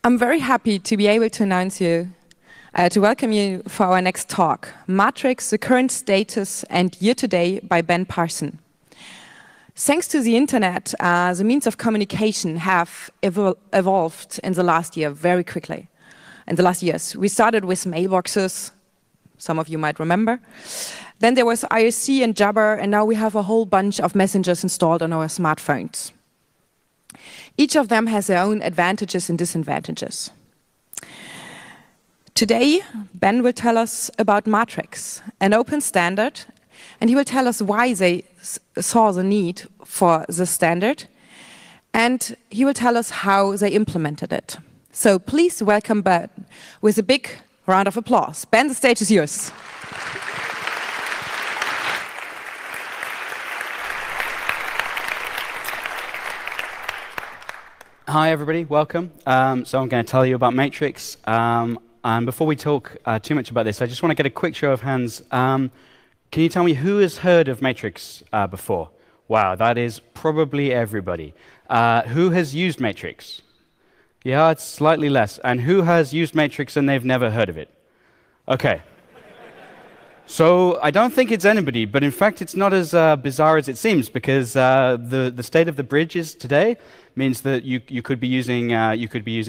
I'm very happy to be able to welcome you for our next talk, Matrix, the Current Status and Year Today by Ben Parson. Thanks to the internet, the means of communication have evolved in the last year very quickly. In the last years, we started with mailboxes, some of you might remember. Then there was IRC and Jabber, and now we have a whole bunch of messengers installed on our smartphones. Each of them has their own advantages and disadvantages. Today, Ben will tell us about Matrix, an open standard, and he will tell us why they saw the need for the standard, and he will tell us how they implemented it. So please welcome Ben with a big round of applause. Ben, the stage is yours. Hi, everybody. Welcome. So I'm going to tell you about Matrix. And before we talk too much about this, I just want to get a quick show of hands. Can you tell me who has heard of Matrix before? Wow, that is probably everybody. Who has used Matrix? Yeah, it's slightly less. And who has used Matrix and they've never heard of it? Okay. So I don't think it's anybody, but in fact it's not as bizarre as it seems, because the state of the bridges today means that you could be using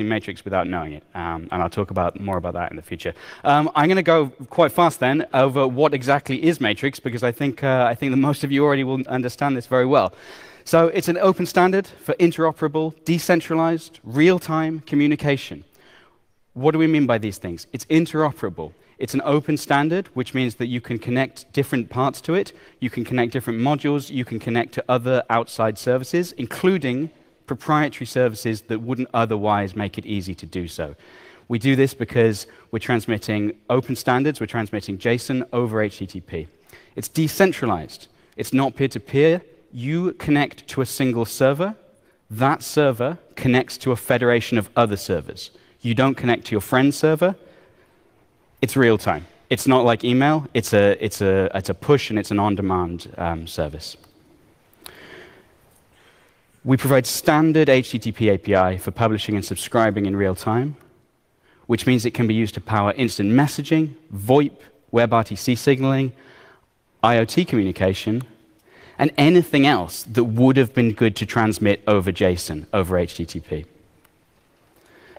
Matrix without knowing it, and I'll talk more about that in the future. I'm going to go quite fast then over what exactly is Matrix, because I think that most of you already will understand this very well. So it's an open standard for interoperable, decentralized, real-time communication. What do we mean by these things? It's interoperable. It's an open standard, which means that you can connect different parts to it. You can connect different modules. You can connect to other outside services, including proprietary services that wouldn't otherwise make it easy to do so. We do this because we're transmitting open standards. We're transmitting JSON over HTTP. It's decentralized. It's not peer-to-peer. You connect to a single server. That server connects to a federation of other servers. You don't connect to your friend's server. It's real time. It's not like email. It's a push, and it's an on-demand service. We provide standard HTTP API for publishing and subscribing in real time, which means it can be used to power instant messaging, VoIP, WebRTC signaling, IoT communication, and anything else that would have been good to transmit over JSON, over HTTP.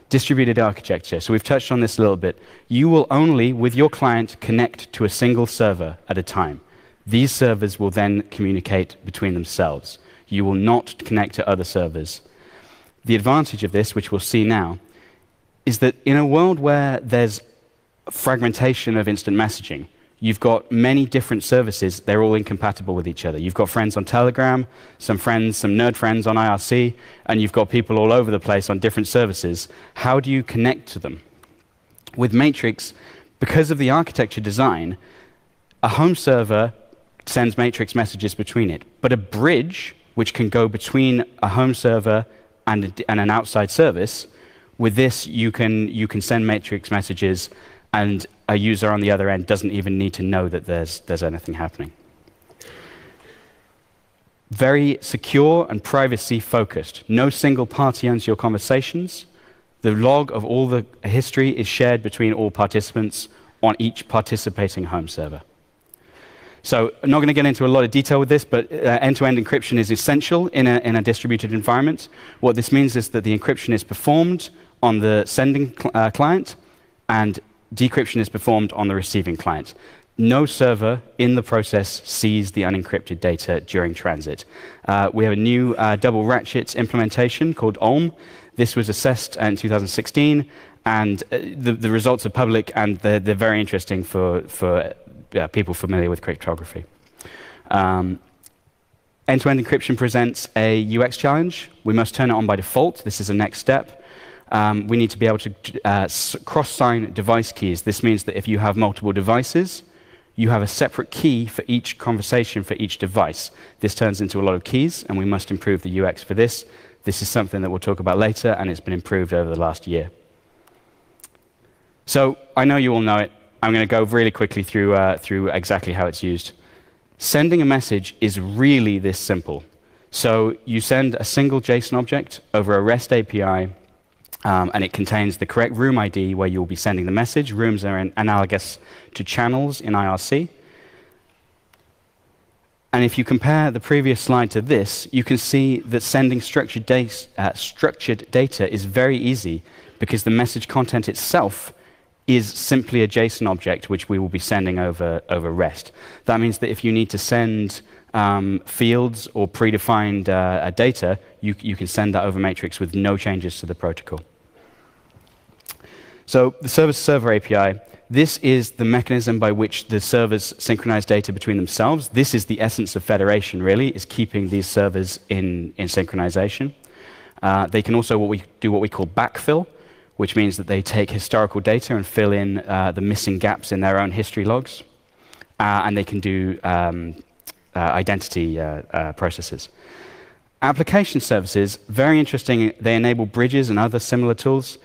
Distributed architecture. So we've touched on this a little bit. You will only, with your client, connect to a single server at a time. These servers will then communicate between themselves. You will not connect to other servers. The advantage of this, which we'll see now, is that in a world where there's fragmentation of instant messaging, you've got many different services. They're all incompatible with each other. You've got friends on Telegram, some nerd friends on IRC, and you've got people all over the place on different services. How do you connect to them? With Matrix, because of the architecture design, a home server sends Matrix messages between it, but a bridge, which can go between a home server and an outside service, with this you can send Matrix messages, and a user on the other end doesn't even need to know that there's anything happening. Very secure and privacy-focused. No single party owns your conversations. The log of all the history is shared between all participants on each participating home server. So I'm not going to get into a lot of detail with this, but end-to-end encryption is essential in a distributed environment. What this means is that the encryption is performed on the sending client, and decryption is performed on the receiving client. No server in the process sees the unencrypted data during transit. We have a new double ratchet implementation called OLM. This was assessed in 2016, and the results are public, and they're very interesting for people familiar with cryptography. End-to-end encryption presents a UX challenge. We must turn it on by default. This is the next step. We need to be able to cross-sign device keys. This means that if you have multiple devices, you have a separate key for each conversation for each device. This turns into a lot of keys, and we must improve the UX for this. This is something that we'll talk about later, and it's been improved over the last year. So I know you all know it. I'm going to go really quickly through exactly how it's used. Sending a message is really this simple. So you send a single JSON object over a REST API and it contains the correct room ID where you'll be sending the message. Rooms are analogous to channels in IRC. And if you compare the previous slide to this, you can see that sending structured data is very easy because the message content itself is simply a JSON object which we will be sending over REST. That means that if you need to send fields or predefined data, you can send that over Matrix with no changes to the protocol. So the server-to-server API, this is the mechanism by which the servers synchronize data between themselves. This is the essence of federation, really, is keeping these servers in synchronization. They can also do what we call backfill, which means that they take historical data and fill in the missing gaps in their own history logs. And they can do identity processes. Application services, very interesting. They enable bridges and other similar tools.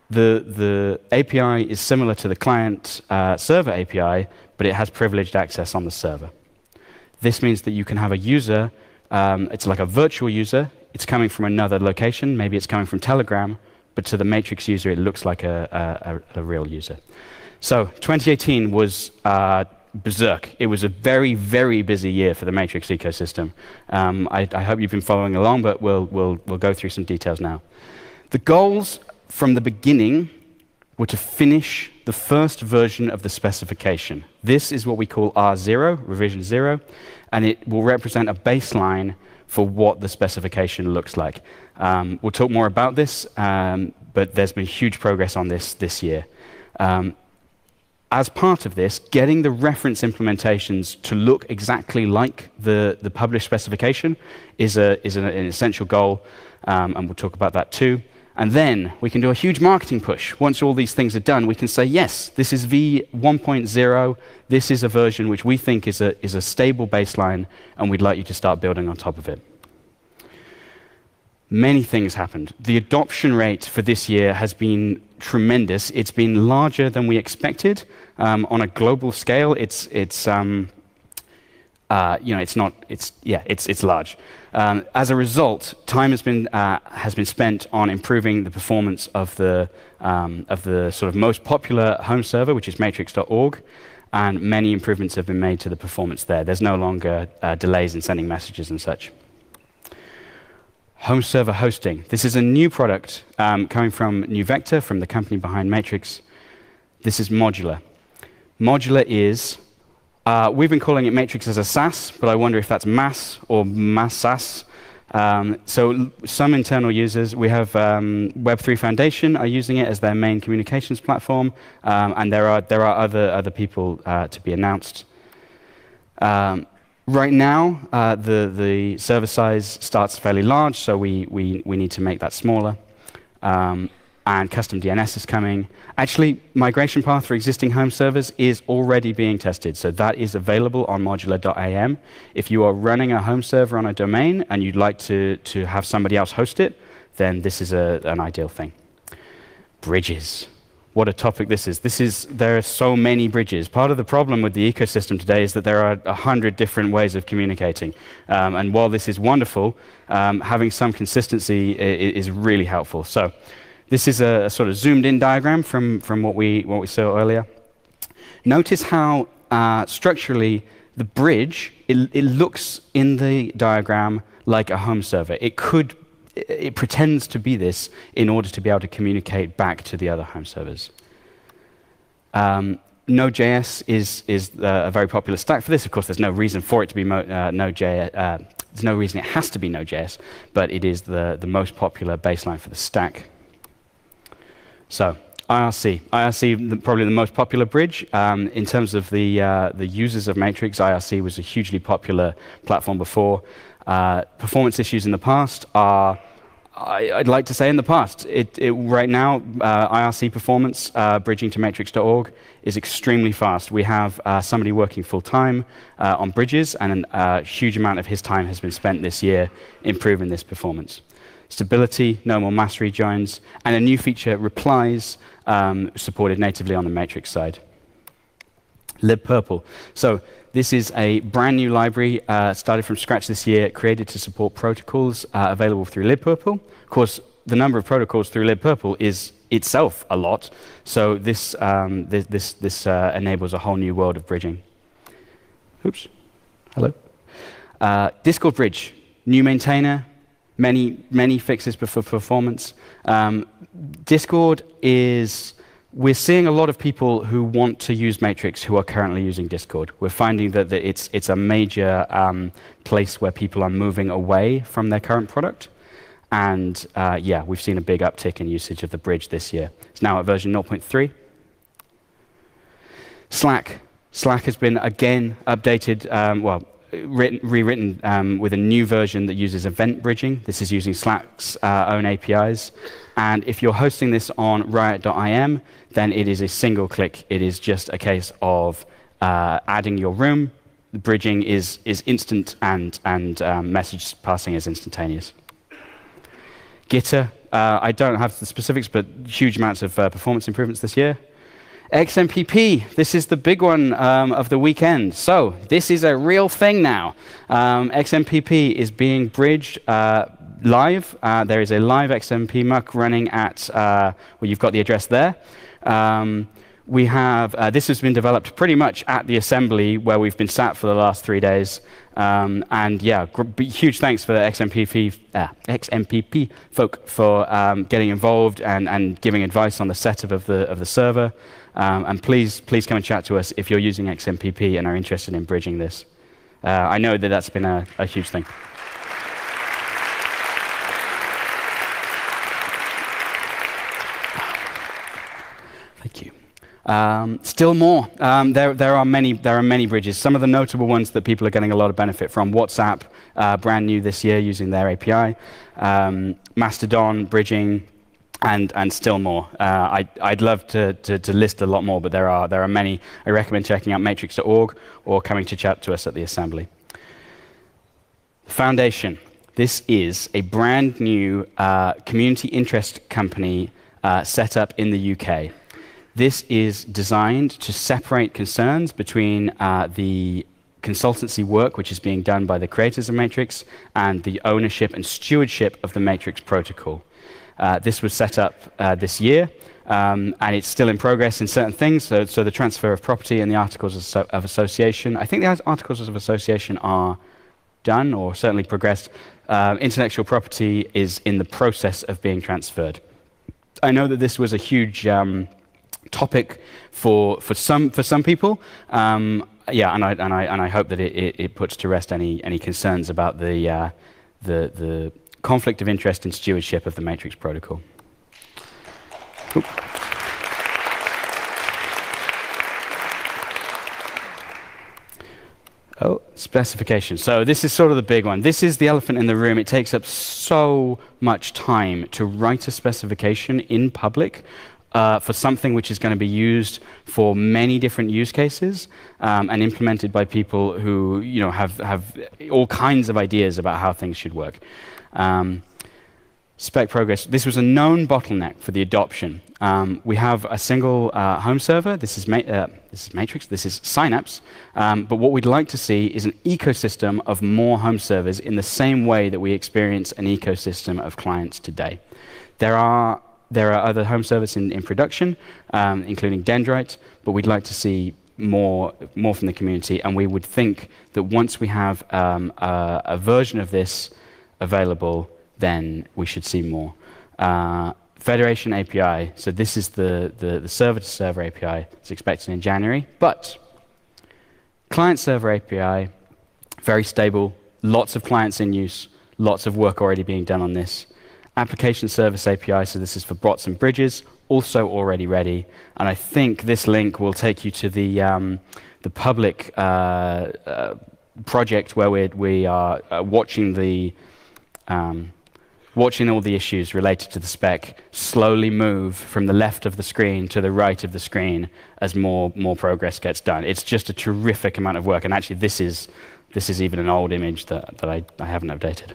The API is similar to the client server API, but it has privileged access on the server. This means that you can have a user, it's like a virtual user, it's coming from another location, maybe it's coming from Telegram, but to the Matrix user it looks like a real user. So 2018 was berserk. It was a very, very busy year for the Matrix ecosystem. I hope you've been following along, but we'll go through some details now. The goals from the beginning were to finish the first version of the specification. This is what we call R0, revision 0, and it will represent a baseline for what the specification looks like. We'll talk more about this, but there's been huge progress on this year. As part of this, getting the reference implementations to look exactly like the published specification is an essential goal, and we'll talk about that too. And then we can do a huge marketing push. Once all these things are done, we can say, yes, this is V1.0. This is a version which we think is a stable baseline, and we'd like you to start building on top of it. Many things happened. The adoption rate for this year has been tremendous. It's been larger than we expected. On a global scale, it's large. As a result, time has been spent on improving the performance of the sort of most popular home server, which is matrix.org, and many improvements have been made to the performance there. There's no longer delays in sending messages and such. Home server hosting. This is a new product coming from New Vector, from the company behind Matrix. This is modular. Modular is we've been calling it Matrix as a SaaS, but I wonder if that's mass or mass SaaS. So some internal users, we have Web3 Foundation are using it as their main communications platform, and there are other people to be announced. Right now, the server size starts fairly large, so we need to make that smaller. And custom DNS is coming. Actually, migration path for existing home servers is already being tested, so that is available on modular.am. If you are running a home server on a domain and you'd like to have somebody else host it, then this is an ideal thing. Bridges. What a topic this is. There are so many bridges. Part of the problem with the ecosystem today is that there are 100 different ways of communicating. And while this is wonderful, having some consistency is really helpful. So this is a sort of zoomed-in diagram from what we saw earlier. Notice how structurally the bridge, it looks in the diagram like a home server. It pretends to be this in order to be able to communicate back to the other home servers. Node.js is a very popular stack for this. Of course, there's no reason for it to be Node.js. There's no reason it has to be Node.js, but it is the most popular baseline for the stack. So IRC, probably the most popular bridge. In terms of the users of Matrix, IRC was a hugely popular platform before. Performance issues in the past are, I'd like to say in the past. Right now, IRC performance, bridging to matrix.org, is extremely fast. We have somebody working full-time on bridges, and a huge amount of his time has been spent this year improving this performance. Stability, no more mass rejoins, and a new feature, replies, supported natively on the Matrix side. libpurple. So this is a brand new library, started from scratch this year, created to support protocols available through libpurple. Of course, the number of protocols through libpurple is itself a lot. So this enables a whole new world of bridging. Oops. Hello. Discord bridge, new maintainer, many fixes for performance. Discord is, we're seeing a lot of people who want to use Matrix who are currently using Discord. We're finding that it's a major place where people are moving away from their current product. And yeah, we've seen a big uptick in usage of the bridge this year. It's now at version 0.3. Slack. Slack has been again updated, rewritten with a new version that uses event bridging. This is using Slack's own APIs. And if you're hosting this on riot.im, then it is a single click. It is just a case of adding your room. The bridging is instant, and message passing is instantaneous. Gitter, I don't have the specifics, but huge amounts of performance improvements this year. XMPP, this is the big one of the weekend. So this is a real thing now. XMPP is being bridged live. There is a live XMP muck running at, well, you've got the address there. We have, this has been developed pretty much at the assembly where we've been sat for the last 3 days. And yeah, huge thanks for the XMPP folk for getting involved and giving advice on the setup of the server. And please come and chat to us if you're using XMPP and are interested in bridging this. I know that that's been a huge thing. Thank you. Still more. There are many bridges. Some of the notable ones that people are getting a lot of benefit from: WhatsApp, brand new this year using their API, Mastodon bridging, and still more. I'd love to list a lot more, but there are many. I recommend checking out matrix.org or coming to chat to us at the assembly. Foundation. This is a brand new community interest company set up in the UK. This is designed to separate concerns between the consultancy work, which is being done by the creators of Matrix, and the ownership and stewardship of the Matrix protocol. This was set up this year, and it's still in progress in certain things. So the transfer of property and the articles of association. I think the articles of association are done or certainly progressed. Intellectual property is in the process of being transferred. I know that this was a huge topic for some people. Yeah, and I hope that it puts to rest any concerns about the conflict of interest and stewardship of the Matrix protocol. Cool. Oh, specification. So this is sort of the big one. This is the elephant in the room. It takes up so much time to write a specification in public for something which is going to be used for many different use cases and implemented by people who have all kinds of ideas about how things should work. Spec progress. This was a known bottleneck for the adoption. We have a single home server. This is Matrix. This is Synapse. But what we'd like to see is an ecosystem of more home servers in the same way that we experience an ecosystem of clients today. There are other home servers in production, including Dendrite, but we'd like to see more from the community. And we would think that once we have a version of this available, then we should see more. Federation API, so this is the server-to-server API. It's expected in January, but client-server API, very stable, lots of clients in use, lots of work already being done on this. Application service API, so this is for bots and bridges, also already ready. And I think this link will take you to the public project where we are watching all the issues related to the spec slowly move from the left of the screen to the right of the screen as more progress gets done. It's just a terrific amount of work, and actually this is even an old image that I haven't updated.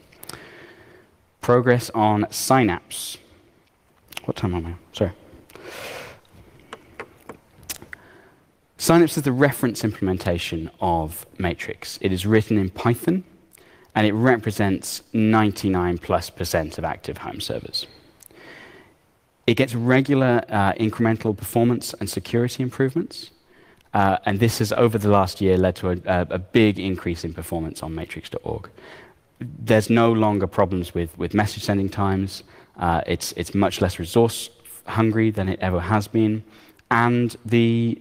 Progress on Synapse. What time am I? Sorry. Synapse is the reference implementation of Matrix. It is written in Python, and it represents 99+% of active home servers. It gets regular incremental performance and security improvements. And this has, over the last year, led to a big increase in performance on matrix.org. There's no longer problems with message sending times. It's much less resource hungry than it ever has been. And the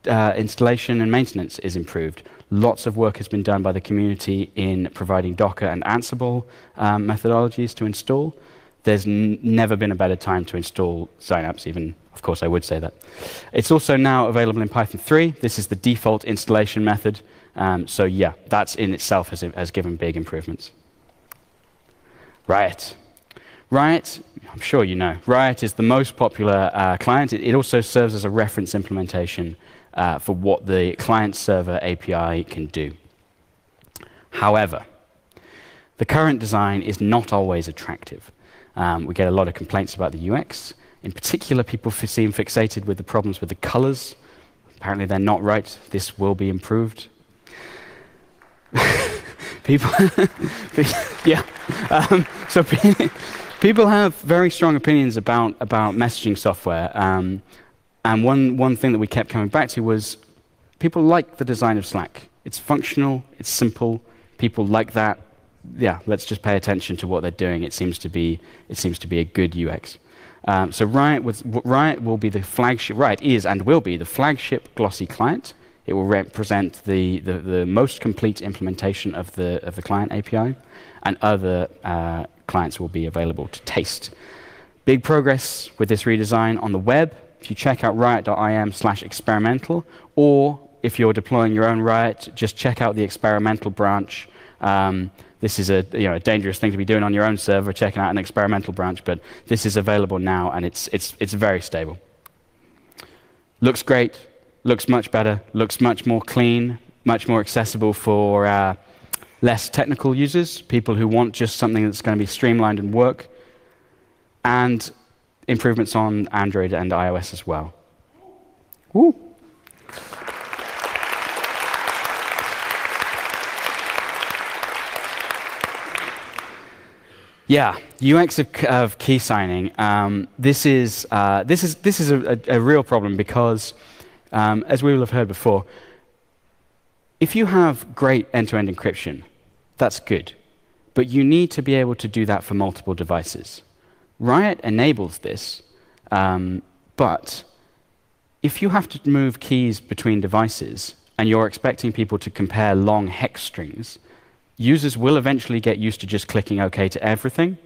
installation and maintenance is improved. Lots of work has been done by the community in providing Docker and Ansible methodologies to install. There's never been a better time to install Synapse, even, of course, I would say that. It's also now available in Python 3. This is the default installation method. So yeah, that in itself has given big improvements. Riot. Riot, I'm sure you know, Riot is the most popular client. It also serves as a reference implementation for what the client-server API can do. However, the current design is not always attractive. We get a lot of complaints about the UX. In particular, people seem fixated with the problems with the colors. Apparently, they're not right. This will be improved. People, yeah. So people have very strong opinions about messaging software. And one thing that we kept coming back to was people like the design of Slack. It's functional, it's simple, people like that. Yeah, let's just pay attention to what they're doing. It seems to be a good UX. So Riot will be the flagship. Riot is and will be the flagship glossy client. It will represent the most complete implementation of the client API, and other clients will be available to taste. Big progress with this redesign on the web. If you check out riot.im/experimental, or if you're deploying your own Riot, just check out the experimental branch. This is a dangerous thing to be doing on your own server, checking out an experimental branch, but this is available now, and it's very stable. Looks great, looks much better, looks much more clean, much more accessible for less technical users, people who want just something that's going to be streamlined and work, and improvements on Android and iOS as well. Woo. Yeah, UX of key signing. This is a real problem because, as we will have heard before, if you have great end-to-end encryption, that's good, but you need to be able to do that for multiple devices. Riot enables this, but if you have to move keys between devices and you're expecting people to compare long hex strings, users will eventually get used to just clicking OK to everything,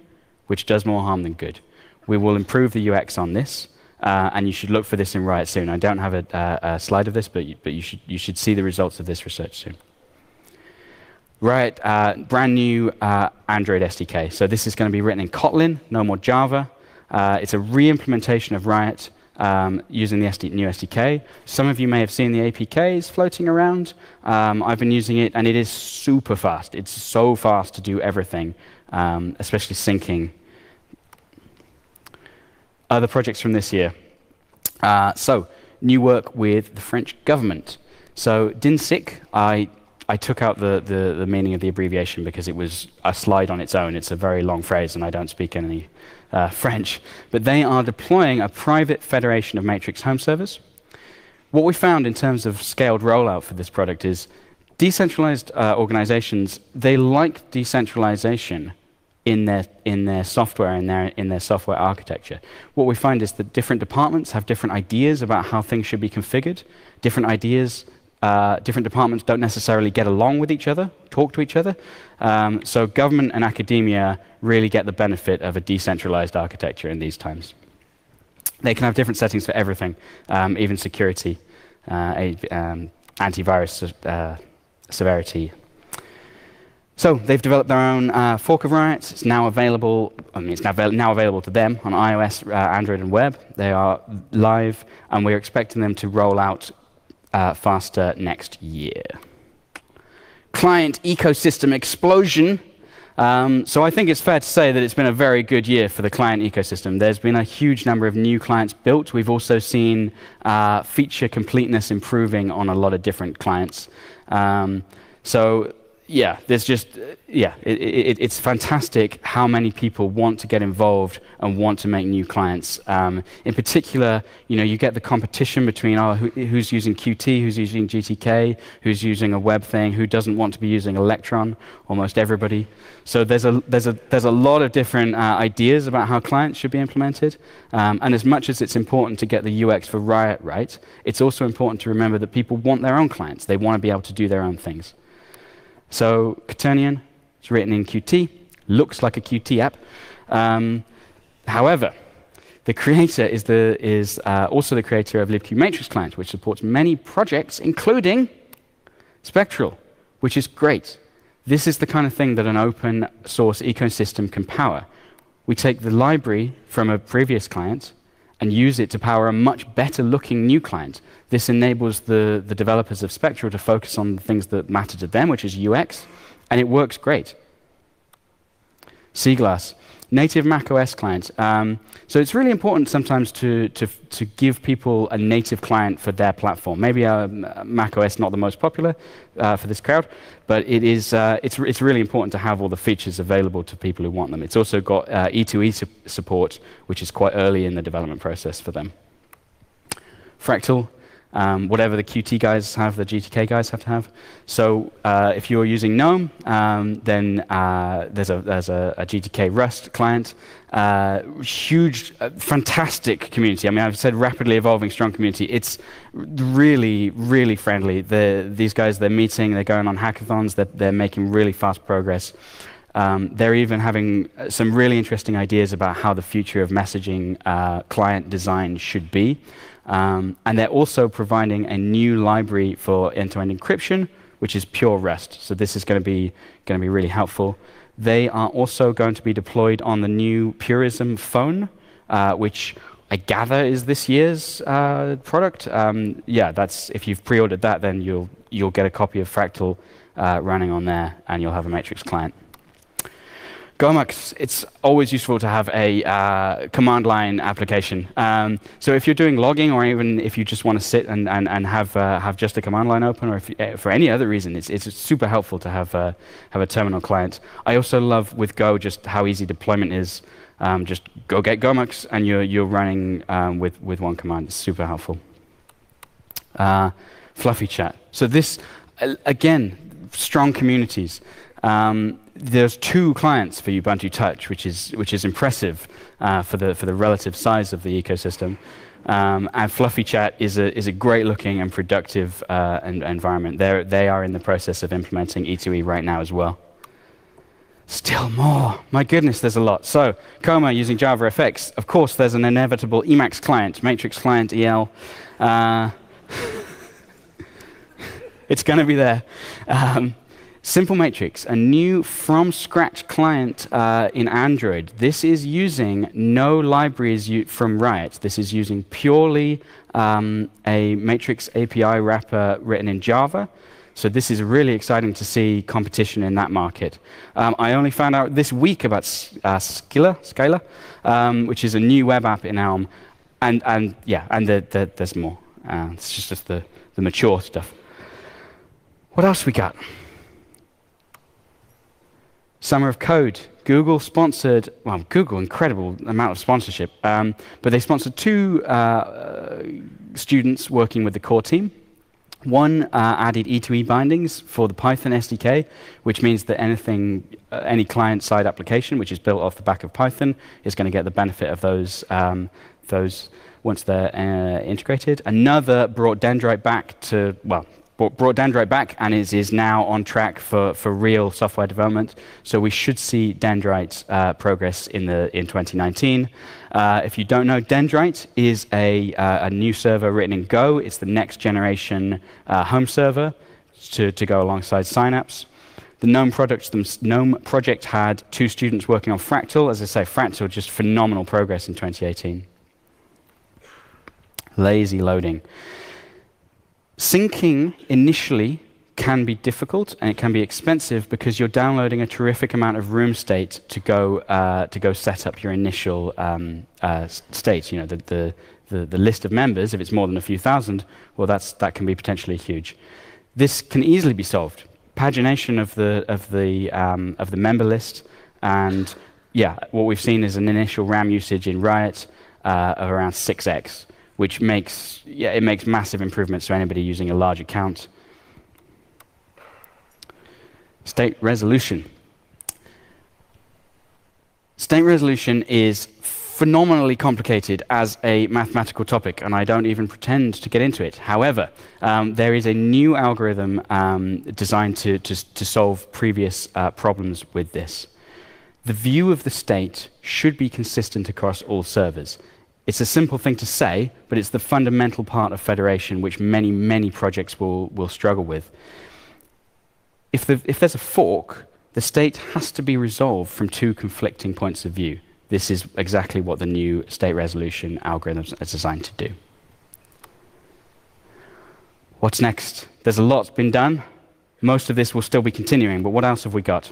which does more harm than good. We will improve the UX on this, and you should look for this in Riot soon. I don't have a slide of this, but you should see the results of this research soon. Riot, brand new Android SDK. So this is going to be written in Kotlin, no more Java. It's a re-implementation of Riot using the new SDK. Some of you may have seen the APKs floating around. I've been using it, and it is super fast. It's so fast to do everything, especially syncing. Other projects from this year. So, new work with the French government. So, DINSIC, I took out the meaning of the abbreviation because it was a slide on its own. It's a very long phrase, and I don't speak any French. But they are deploying a private federation of Matrix home servers. What we found in terms of scaled rollout for this product is decentralized organizations, they like decentralization in their software, in their software architecture. What we find is that different departments have different ideas about how things should be configured. Different departments don't necessarily get along with each other, talk to each other. So government and academia really get the benefit of a decentralized architecture in these times. They can have different settings for everything, even security, antivirus severity. So they've developed their own fork of Riot. It's now available. It's now available to them on iOS, Android, and web. They are live, and we're expecting them to roll out faster next year. Client ecosystem explosion. So I think it's fair to say that it's been a very good year for the client ecosystem. There's been a huge number of new clients built. We've also seen feature completeness improving on a lot of different clients. So yeah, there's just, it's fantastic how many people want to get involved and want to make new clients. In particular, you get the competition between who's using Qt, who's using GTK, who's using a web thing, who doesn't want to be using Electron, almost everybody. So there's a lot of different ideas about how clients should be implemented. And as much as it's important to get the UX for Riot right, it's also important to remember that people want their own clients. They want to be able to do their own things. So Quaternion is written in Qt, looks like a Qt app. However, the creator is also the creator of libq Matrix Client, which supports many projects, including Spectral, which is great. This is the kind of thing that an open source ecosystem can power. We take the library from a previous client and use it to power a much better looking new client. This enables the developers of Spectral to focus on the things that matter to them, which is UX, and it works great. Seaglass, native macOS client. So it's really important sometimes to give people a native client for their platform. Maybe macOS not the most popular for this crowd, but it's really important to have all the features available to people who want them. It's also got E2E support, which is quite early in the development process for them. Fractal, whatever the Qt guys have, the GTK guys have to have. So if you're using GNOME, then there's a GTK Rust client. Huge, fantastic community. I mean, I've said rapidly evolving, strong community. It's really, really friendly. These guys, they're meeting, they're going on hackathons, they're making really fast progress. They're even having some really interesting ideas about how the future of messaging client design should be. And they're also providing a new library for end-to-end encryption, which is pure Rust. So this is going to be really helpful. They are also going to be deployed on the new Purism phone, which I gather is this year's product. Yeah, that's if you've pre-ordered that, then you'll get a copy of Fractal running on there, and you'll have a Matrix client. Gomux, it's always useful to have a command line application. So if you're doing logging, or even if you just want to sit and have just a command line open, or if for any other reason, it's super helpful to have a terminal client. I also love with Go just how easy deployment is. Just go get Gomux, and you're running with one command. It's super helpful. Fluffy chat. So this, again, strong communities. There's 2 clients for Ubuntu Touch, which is impressive for the relative size of the ecosystem. And Fluffy Chat is a great-looking and productive environment. They are in the process of implementing E2E right now as well. Still more. My goodness, there's a lot. So Coma using JavaFX. Of course, there's an inevitable Emacs client, Matrix client, EL. It's going to be there. Simple Matrix, a new from-scratch client in Android. This is using no libraries from Riot. This is using purely a Matrix API wrapper written in Java. So this is really exciting to see competition in that market. I only found out this week about Scalar, which is a new web app in Elm. And there's more. It's just the mature stuff. What else we got? Summer of Code. Google sponsored, well, Google, incredible amount of sponsorship, but they sponsored 2 students working with the core team. One added E2E bindings for the Python SDK, which means that any client-side application which is built off the back of Python is going to get the benefit of those once they're integrated. Another brought Dendrite back to, well, brought Dendrite back and is now on track for real software development. So we should see Dendrite progress in 2019. If you don't know, Dendrite is a new server written in Go. It's the next generation home server to go alongside Synapse. The GNOME project had 2 students working on Fractal. As I say, Fractal, just phenomenal progress in 2018. Lazy loading. Syncing initially can be difficult and it can be expensive because you're downloading a terrific amount of room state to go set up your initial state. You know, the list of members. If it's more than a few thousand, well, that can be potentially huge. This can easily be solved. pagination of the member list, and yeah, what we've seen is an initial RAM usage in Riot of around 6x, which makes massive improvements to anybody using a large account. State resolution. State resolution is phenomenally complicated as a mathematical topic, and I don't even pretend to get into it. However, there is a new algorithm designed to solve previous problems with this. The view of the state should be consistent across all servers. It's a simple thing to say, but it's the fundamental part of federation which many, many projects will struggle with. If there's a fork, the state has to be resolved from two conflicting points of view. This is exactly what the new state resolution algorithm is designed to do. What's next? There's a lot's been done. Most of this will still be continuing, but what else have we got?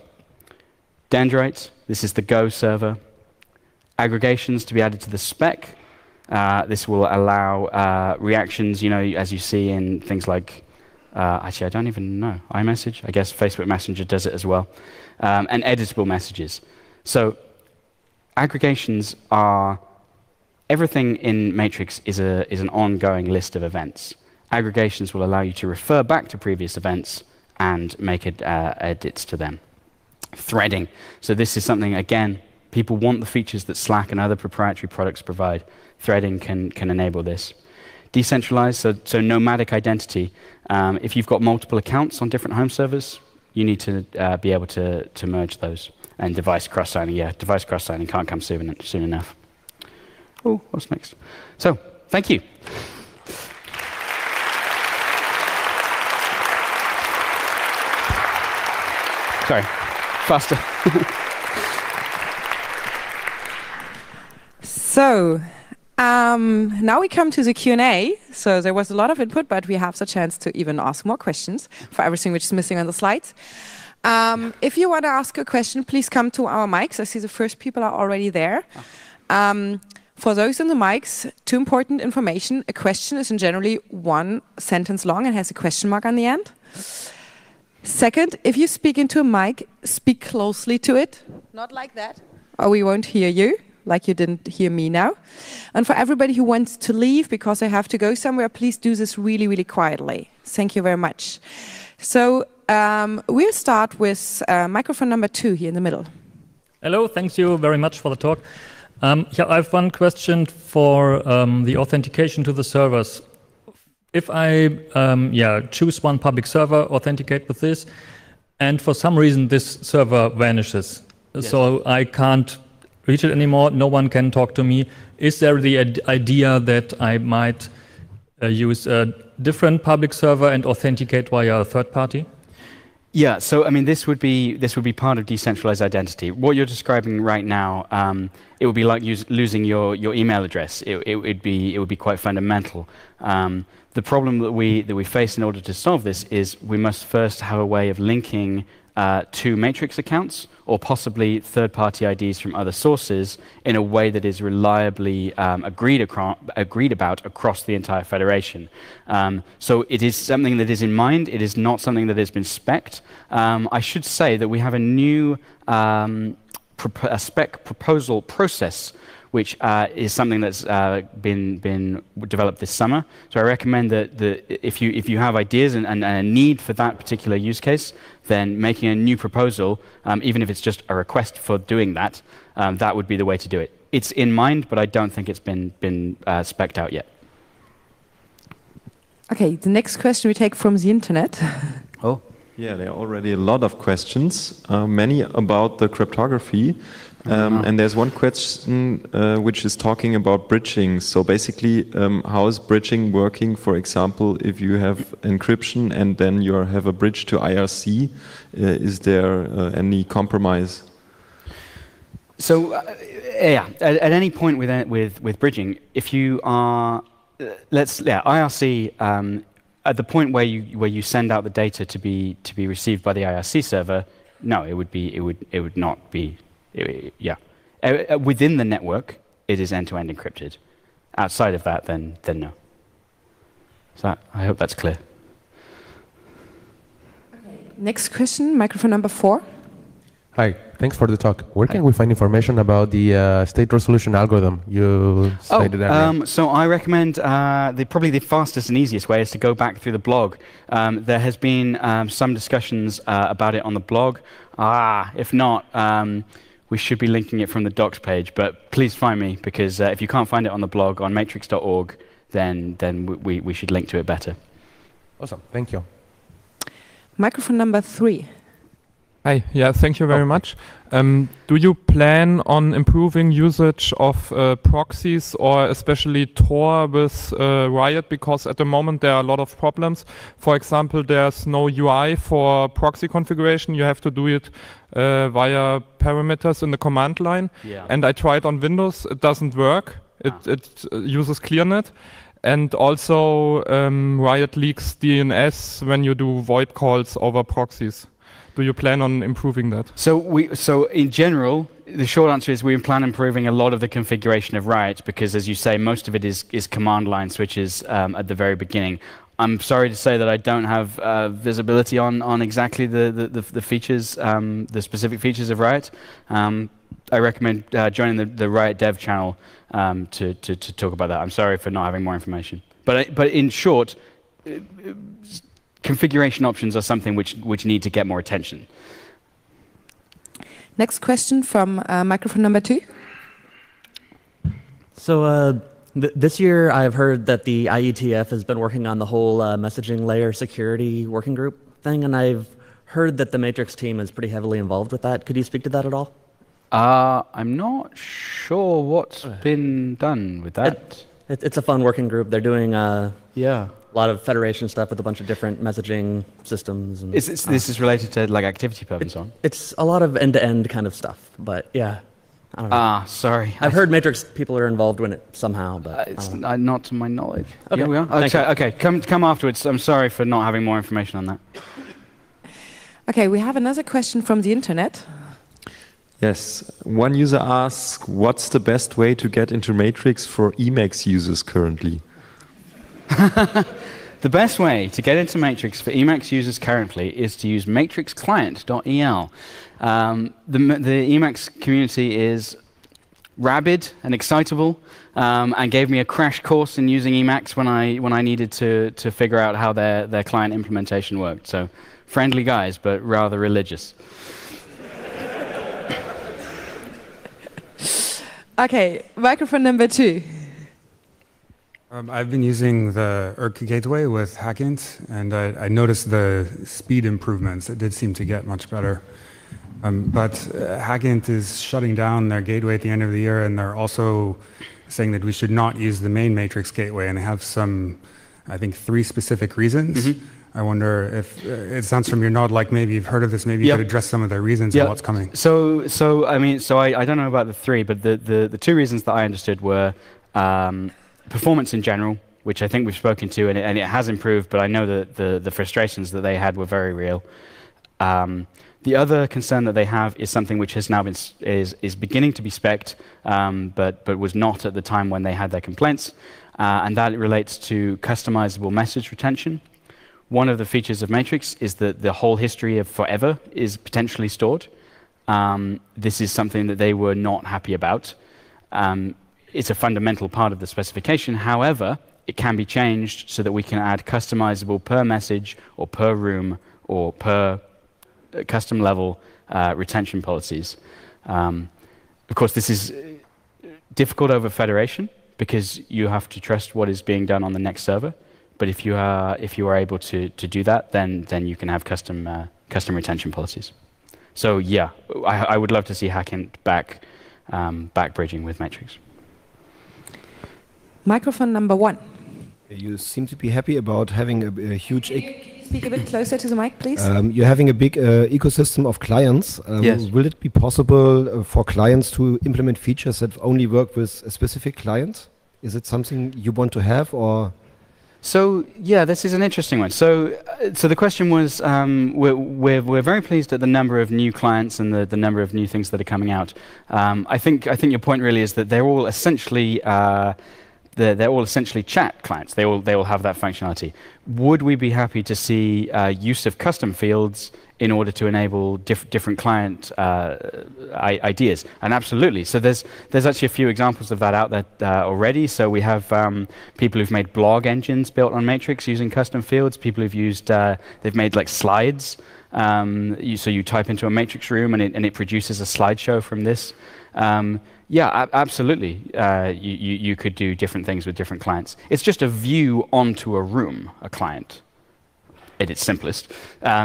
Dendrites, this is the Go server. Aggregations to be added to the spec. This will allow reactions, as you see in things like, actually I don't even know, iMessage? I guess Facebook Messenger does it as well. And editable messages. So aggregations are, everything in Matrix is an ongoing list of events. Aggregations will allow you to refer back to previous events and make edits to them. Threading. So this is something, again, people want the features that Slack and other proprietary products provide. Threading can enable this. Decentralized, so nomadic identity. If you've got multiple accounts on different home servers, you need to be able to merge those. And device cross-signing, yeah, device cross-signing can't come soon enough. Oh, what's next? So, thank you. Sorry, faster. So, now we come to the Q&A. So there was a lot of input, but we have the chance to even ask more questions for everything which is missing on the slides. If you want to ask a question, please come to our mics. I see the first people are already there. For those in the mics, two important information. A question is in generally one sentence long and has a question mark on the end. Second, if you speak into a mic, speak closely to it. Not like that, or we won't hear you, like you didn't hear me now. And for everybody who wants to leave because they have to go somewhere, please do this really, really quietly. Thank you very much. So we'll start with microphone number 2 here in the middle. Hello, thank you very much for the talk. Yeah, I have one question for the authentication to the servers. If I choose one public server, authenticate with this, and for some reason this server vanishes, yes. So I can't reach it anymore, no one can talk to me, is there the idea that I might use a different public server and authenticate via a third party? Yeah, so I mean, this would be part of decentralized identity. What you're describing right now, it would be like losing your email address. It would be quite fundamental. The problem that we face in order to solve this is we must first have a way of linking to Matrix accounts or possibly third-party IDs from other sources in a way that is reliably agreed about across the entire federation. So it is something that is in mind. It is not something that has been spec'd. I should say that we have a new spec proposal process, which is something that's been developed this summer. So I recommend that if you have ideas and a need for that particular use case, then making a new proposal, even if it's just a request for doing that, that would be the way to do it. It's in mind, but I don't think it's been spec'd out yet. Okay, the next question we take from the internet. Oh. Yeah, there are already a lot of questions, many about the cryptography. And there's one question which is talking about bridging. So basically, how is bridging working? For example, if you have encryption and then you have a bridge to IRC, is there any compromise? So, yeah, at any point with bridging, if you are, IRC, at the point where you send out the data to be received by the IRC server, no, it would not be. Yeah, within the network, it is end-to-end encrypted. Outside of that, then no. So I hope that's clear. Okay. Next question, microphone number 4. Hi, thanks for the talk. Where can we find information about the state resolution algorithm you stated earlier? So I recommend probably the fastest and easiest way is to go back through the blog. There has been some discussions about it on the blog. If not, we should be linking it from the docs page. But please find me, because if you can't find it on the blog on matrix.org, then we should link to it better. Awesome, thank you. Microphone number 3. Hi, yeah, thank you very much. Do you plan on improving usage of proxies, or especially Tor with Riot? Because at the moment there are a lot of problems. For example, there's no UI for proxy configuration. You have to do it via parameters in the command line. Yeah. And I tried on Windows, it doesn't work. It uses ClearNet. And also Riot leaks DNS when you do void calls over proxies. Do you plan on improving that? So in general, the short answer is we plan on improving a lot of the configuration of Riot, because, as you say, most of it is command line switches at the very beginning. I'm sorry to say that I don't have visibility on exactly the features, the specific features of Riot. I recommend joining the Riot dev channel to talk about that. I'm sorry for not having more information. But in short, configuration options are something which need to get more attention. Next question from microphone number 2. So this year I've heard that the IETF has been working on the whole messaging layer security working group thing, and I've heard that the Matrix team is pretty heavily involved with that. Could you speak to that at all? I'm not sure what's been done with that. It's a fun working group. They're doing Yeah. a lot of federation stuff with a bunch of different messaging systems. And, This is related to like ActivityPub and so on? It's a lot of end-to-end kind of stuff, but yeah. I don't know. Sorry. I've heard Matrix people are involved in it somehow, but It's not to my knowledge. Okay. Yeah, we are. Thank you. Okay, come afterwards. I'm sorry for not having more information on that. Okay, we have another question from the internet. Yes, one user asks, what's the best way to get into Matrix for Emacs users currently? The best way to get into Matrix for Emacs users currently is to use matrixclient.el. The Emacs community is rabid and excitable, and gave me a crash course in using Emacs when I needed to figure out how their client implementation worked. So friendly guys, but rather religious. Okay, microphone number 2. I've been using the ERC gateway with Hackint, and I noticed the speed improvements. It did seem to get much better. But Hackint is shutting down their gateway at the end of the year, and they're also saying that we should not use the main Matrix gateway, and they have some, I think, 3 specific reasons. Mm-hmm. I wonder if it sounds from your nod like maybe you've heard of this. Maybe you could address some of the reasons and what's coming. I don't know about the 3, but the 2 reasons that I understood were performance in general, which I think we've spoken to, and it has improved. But I know that the frustrations that they had were very real. The other concern that they have is something which has now been is beginning to be spec'd, but was not at the time when they had their complaints, and that relates to customizable message retention. One of the features of Matrix is that the whole history of forever is potentially stored. This is something that they were not happy about. It's a fundamental part of the specification. However, it can be changed so that we can add customizable per message or per room or per custom level retention policies. Of course, this is difficult over federation because you have to trust what is being done on the next server. But if you are able to do that, then you can have custom retention policies. So yeah, I would love to see Hackint back bridging with Matrix. Microphone number 1. You seem to be happy about having a huge... Can you speak a bit closer to the mic, please? You're having a big ecosystem of clients. Yes. Will it be possible for clients to implement features that only work with a specific client? Is it something you want to have, or...? So yeah, this is an interesting one. So the question was, we're very pleased at the number of new clients and the number of new things that are coming out. I think your point really is that they're all essentially chat clients. They all have that functionality. Would we be happy to see use of custom fields in order to enable different client ideas. And absolutely, so there's actually a few examples of that out there already. So we have people who've made blog engines built on Matrix using custom fields. People who've used, they've made like slides. So you type into a Matrix room and it produces a slideshow from this. Yeah, absolutely. You could do different things with different clients. It's just a view onto a room, a client, at its simplest.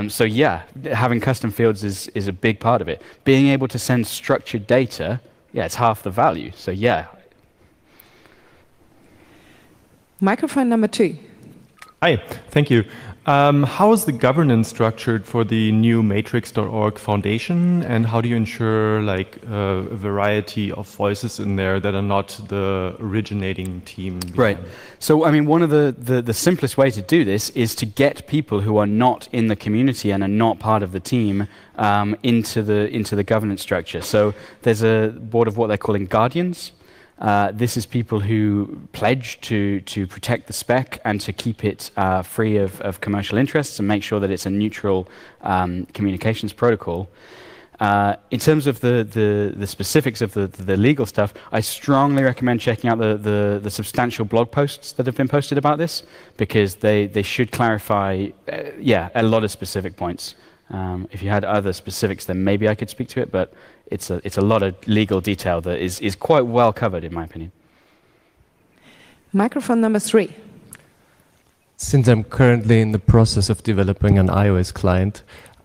So yeah, having custom fields is a big part of it. Being able to send structured data, yeah, it's half the value. So yeah. Microphone number 2. Hi, thank you. How is the governance structured for the new matrix.org foundation, and how do you ensure like a variety of voices in there that are not the originating team? Right. So I mean, one of the simplest way to do this is to get people who are not in the community and are not part of the team into the governance structure. So there's a board of what they're calling guardians. This is people who pledge to protect the spec and to keep it free of commercial interests and make sure that it's a neutral communications protocol. In terms of the specifics of the legal stuff, I strongly recommend checking out the substantial blog posts that have been posted about this, because they should clarify, yeah, a lot of specific points. If you had other specifics, then maybe I could speak to it, but it's a lot of legal detail that is quite well covered, in my opinion. Microphone number 3. Since I'm currently in the process of developing an iOS client,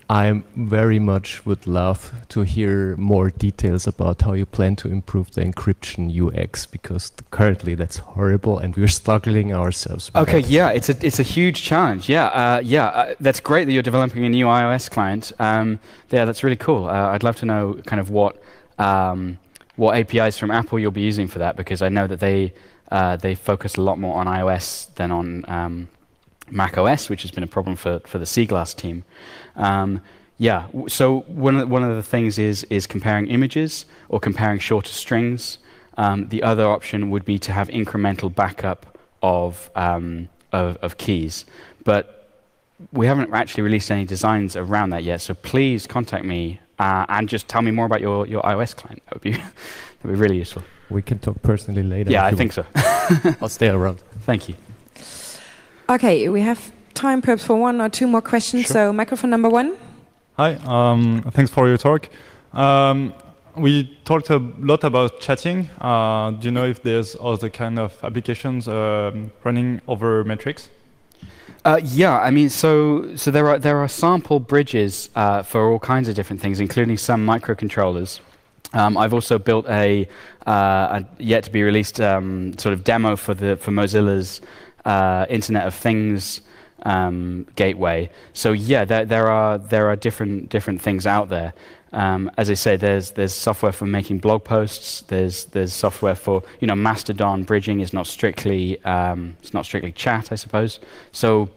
I very much would love to hear more details about how you plan to improve the encryption UX, because currently that's horrible and we're struggling ourselves. Okay, yeah, it's a huge challenge. Yeah, that's great that you're developing a new iOS client. Yeah, that's really cool. I'd love to know kind of what APIs from Apple you'll be using for that, because I know that they focus a lot more on iOS than on Mac OS, which has been a problem for the Seaglass team. Yeah, so one of the things is comparing images or comparing shorter strings. The other option would be to have incremental backup of keys. But we haven't actually released any designs around that yet, so please contact me and just tell me more about your iOS client. That'd be really useful. We can talk personally later. Yeah, I think so. I'll stay around. Thank you. Okay, we have time perhaps for 1 or 2 more questions. Sure. So microphone number 1. Hi, thanks for your talk. We talked a lot about chatting. Do you know if there's other kind of applications running over Matrix? Yeah, I mean, so there are sample bridges for all kinds of different things, including some microcontrollers. I've also built a yet to be released sort of demo for Mozilla's Internet of Things gateway. So yeah, there are different things out there. As I say, there's software for making blog posts. There's software for, you know, Mastodon bridging is not strictly chat, I suppose. So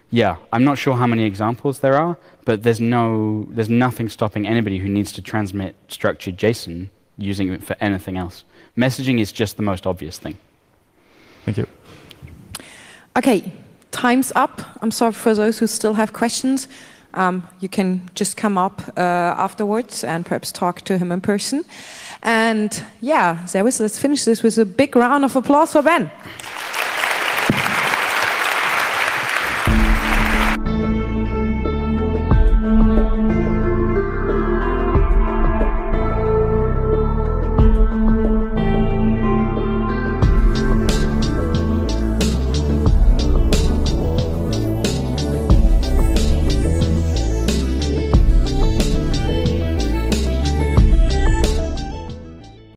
yeah, I'm not sure how many examples there are, but there's nothing stopping anybody who needs to transmit structured JSON using it for anything else. Messaging is just the most obvious thing. Thank you. Okay, time's up. I'm sorry for those who still have questions. You can just come up afterwards and perhaps talk to him in person. And yeah, let's finish this with a big round of applause for Ben.